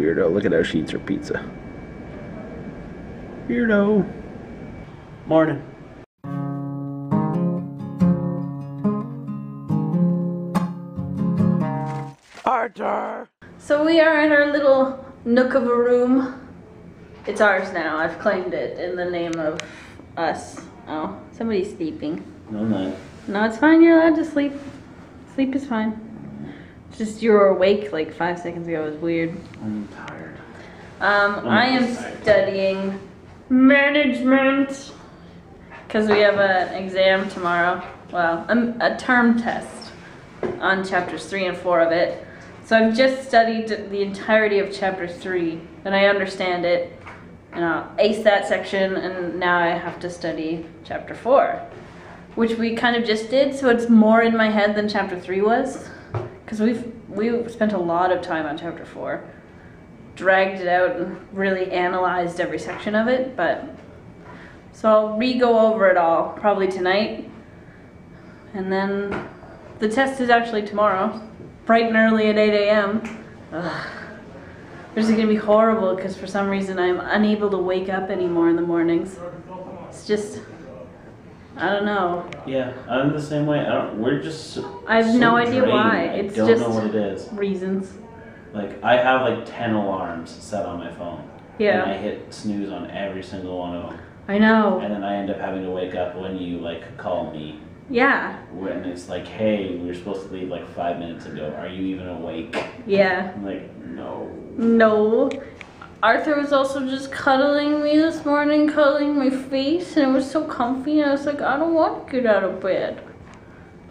weirdo. Look at how she eats her pizza. Weirdo. Morning. Arthur! So we are in our little nook of a room. It's ours now. I've claimed it in the name of us. Oh, somebody's sleeping. No, no. No, it's fine. You're allowed to sleep. Sleep is fine. It's just you were awake like 5 seconds ago. It was weird. I'm tired. I am studying management because we have an exam tomorrow. Well, a term test on chapters 3 and 4 of it. So I've just studied the entirety of chapter 3 and I understand it. And I'll ace that section, and now I have to study chapter 4, which we kind of just did, so it's more in my head than chapter 3 was, because we've spent a lot of time on chapter 4, dragged it out and really analyzed every section of it. But so I'll re-go over it all probably tonight, and then the test is actually tomorrow, bright and early at 8 a.m. This is going to be horrible because for some reason I'm unable to wake up anymore in the mornings. It's just, I don't know. Yeah, I'm the same way. We're just I have no idea why. It's I don't just know what it is. Reasons. Like, I have like 10 alarms set on my phone. Yeah. And I hit snooze on every single one of them. I know. And then I end up having to wake up when you like call me. Yeah. When it's like, hey, we were supposed to leave like 5 minutes ago. Are you even awake? Yeah. I'm like, no. No. Arthur was also just cuddling me this morning, cuddling my face, and it was so comfy, and I was like, I don't want to get out of bed.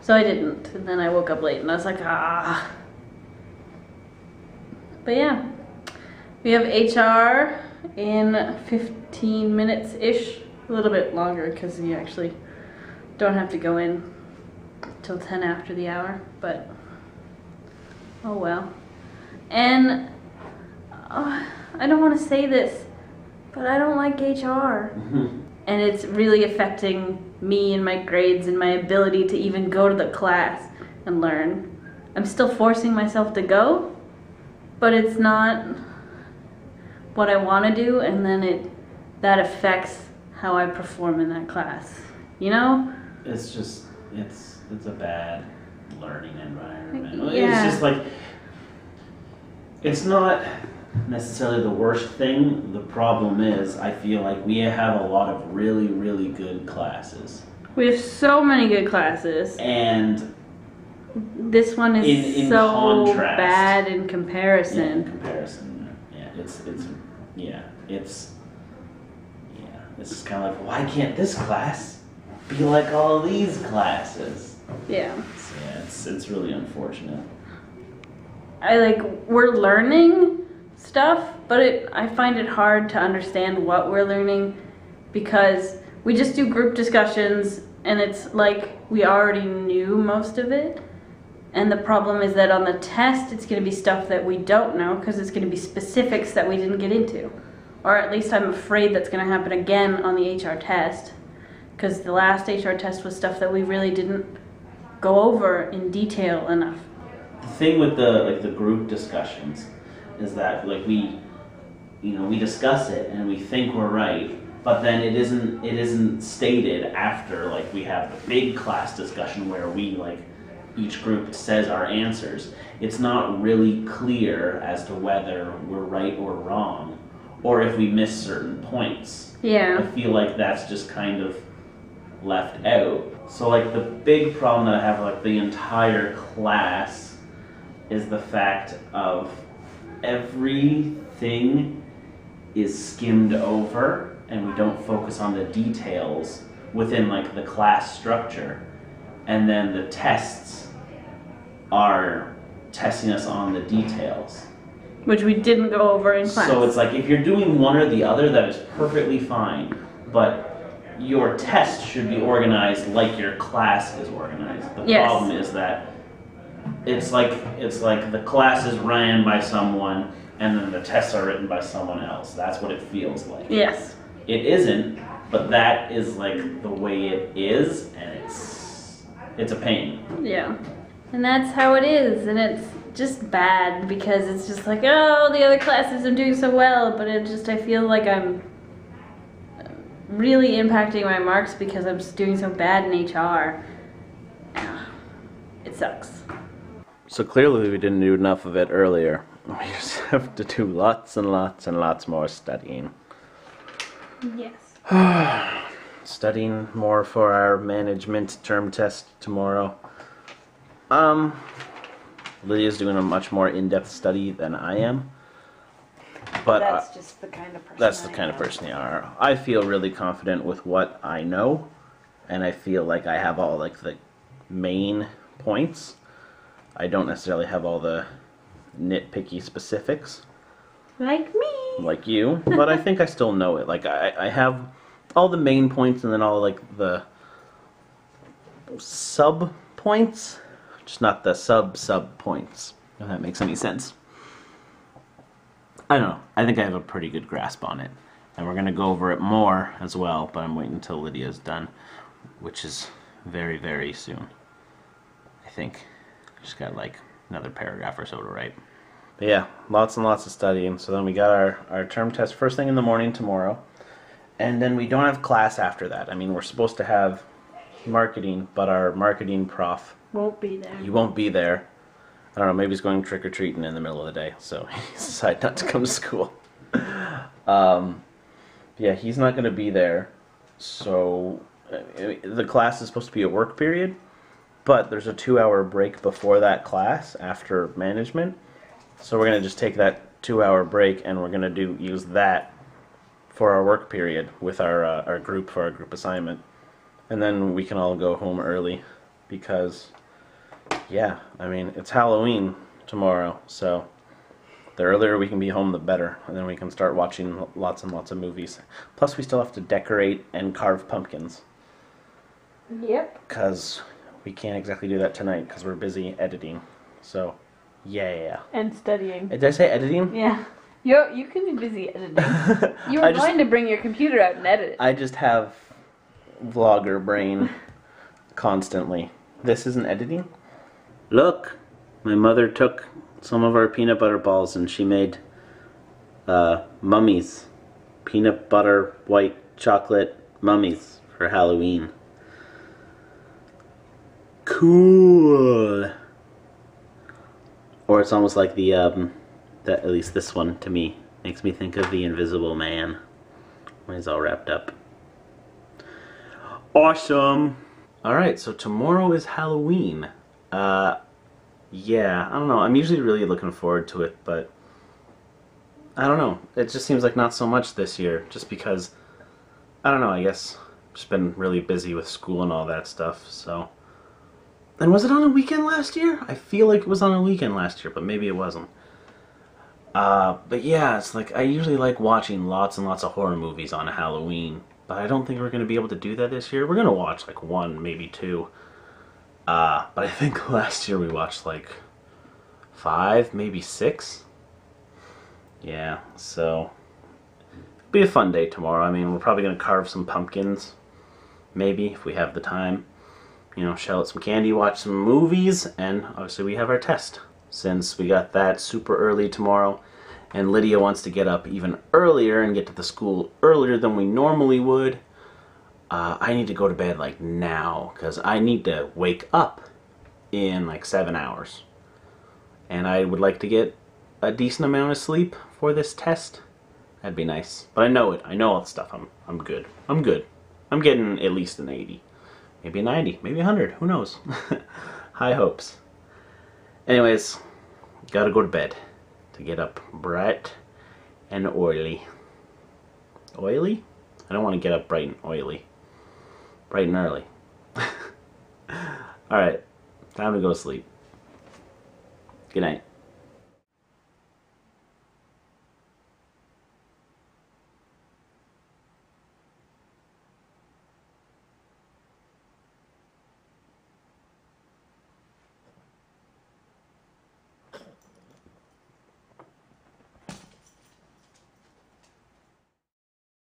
So I didn't, and then I woke up late, and I was like, ah. But yeah, we have HR in 15 minutes-ish, a little bit longer, because you actually don't have to go in till 10 after the hour, but oh well. And I don't want to say this, but I don't like HR. And it's really affecting me and my grades and my ability to even go to the class and learn. I'm still forcing myself to go, but it's not what I want to do, and then that affects how I perform in that class. You know? It's just, it's a bad learning environment. Yeah. It's just like, it's not necessarily the worst thing. The problem is, I feel like we have a lot of really, really good classes. We have so many good classes. And this one is in so contrast, bad in comparison. Yeah, in comparison. Yeah, it's just kind of like, why can't this class be like all these classes? Yeah. So yeah, it's really unfortunate. We're learning stuff, but I find it hard to understand what we're learning because we just do group discussions and it's like we already knew most of it. And the problem is that on the test, it's going to be stuff that we don't know because it's going to be specifics that we didn't get into. Or at least I'm afraid that's going to happen again on the HR test because the last HR test was stuff that we really didn't go over in detail enough. The thing with the group discussions is that we discuss it and we think we're right, but then it isn't stated after we have the big class discussion where each group says our answers. It's not really clear as to whether we're right or wrong, or if we miss certain points. Yeah. I feel like that's just kind of left out. So the big problem that I have the entire class is the fact of everything is skimmed over and we don't focus on the details within the class structure, and then the tests are testing us on the details, which we didn't go over in class. So it's if you're doing one or the other, that is perfectly fine, but your test should be organized like your class is organized. The problem is that it's like the class is ran by someone and then the tests are written by someone else. That's what it feels like. Yes. It isn't, but that is the way it is, and it's a pain. Yeah. And that's how it is, and it's just bad because it's just like, oh, the other classes I'm doing so well, but I feel like I'm really impacting my marks because I'm just doing so bad in HR. It sucks. So clearly we didn't do enough of it earlier. We just have to do lots and lots and lots more studying. Yes. Studying more for our management term test tomorrow. Lydia's doing a much more in-depth study than I am. But that's just the kind of person that's the kind of person you are. I feel really confident with what I know, and I feel like I have all like the main points. I don't necessarily have all the nitpicky specifics. Like me. Like you, but I think I still know it. Like I have all the main points and then all like the sub points, just not the sub points, if that makes any sense. I don't know. I think I have a pretty good grasp on it. And we're going to go over it more as well, but I'm waiting until Lydia's done, which is very, very soon. I think. Just got like another paragraph or so to write. But yeah, lots and lots of studying. So then we got our term test first thing in the morning tomorrow. And then we don't have class after that. I mean, we're supposed to have marketing, but our marketing prof won't be there. He won't be there. I don't know, maybe he's going trick-or-treating in the middle of the day, so he decided not to come to school. Yeah, he's not going to be there, so the class is supposed to be a work period, but there's a 2-hour break before that class after management, so we're going to just take that 2-hour break and we're going to use that for our work period with our group for our group assignment, and then we can all go home early because... yeah, I mean, it's Halloween tomorrow, so the earlier we can be home, the better. And then we can start watching lots and lots of movies. Plus, we still have to decorate and carve pumpkins. Yep. Because we can't exactly do that tonight because we're busy editing. So, yeah. And studying. Did I say editing? Yeah. You can be busy editing. You were going to bring your computer out and edit it. I just have vlogger brain constantly. This isn't editing? Look, my mother took some of our peanut butter balls and she made mummies. Peanut butter, white chocolate mummies for Halloween. Cool. Or it's almost like the, at least this one to me, makes me think of the Invisible Man when he's all wrapped up. Awesome! Alright, so tomorrow is Halloween. Yeah, I don't know. I'm usually really looking forward to it, but I don't know. It just seems like not so much this year, just because, I don't know, I guess I've just been really busy with school and all that stuff, so. And was it on a weekend last year? I feel like it was on a weekend last year, but maybe it wasn't. But yeah, it's like, I usually like watching lots and lots of horror movies on Halloween, but I don't think we're going to be able to do that this year. We're going to watch like 1, maybe 2. But I think last year we watched like 5, maybe 6. Yeah, so it'll be a fun day tomorrow. I mean, we're probably going to carve some pumpkins, maybe, if we have the time. You know, shell out some candy, watch some movies, and obviously we have our test. Since we got that super early tomorrow, and Lydia wants to get up even earlier and get to the school earlier than we normally would, I need to go to bed like now because I need to wake up in like 7 hours, and I would like to get a decent amount of sleep for this test. That'd be nice, but I know it. I know all the stuff. I'm good. I'm good. I'm getting at least an 80, maybe a 90, maybe 100. Who knows? High hopes. Anyways, gotta go to bed to get up bright and oily. Oily? I don't want to get up bright and oily. Bright and early. Alright, time to go to sleep. Good night.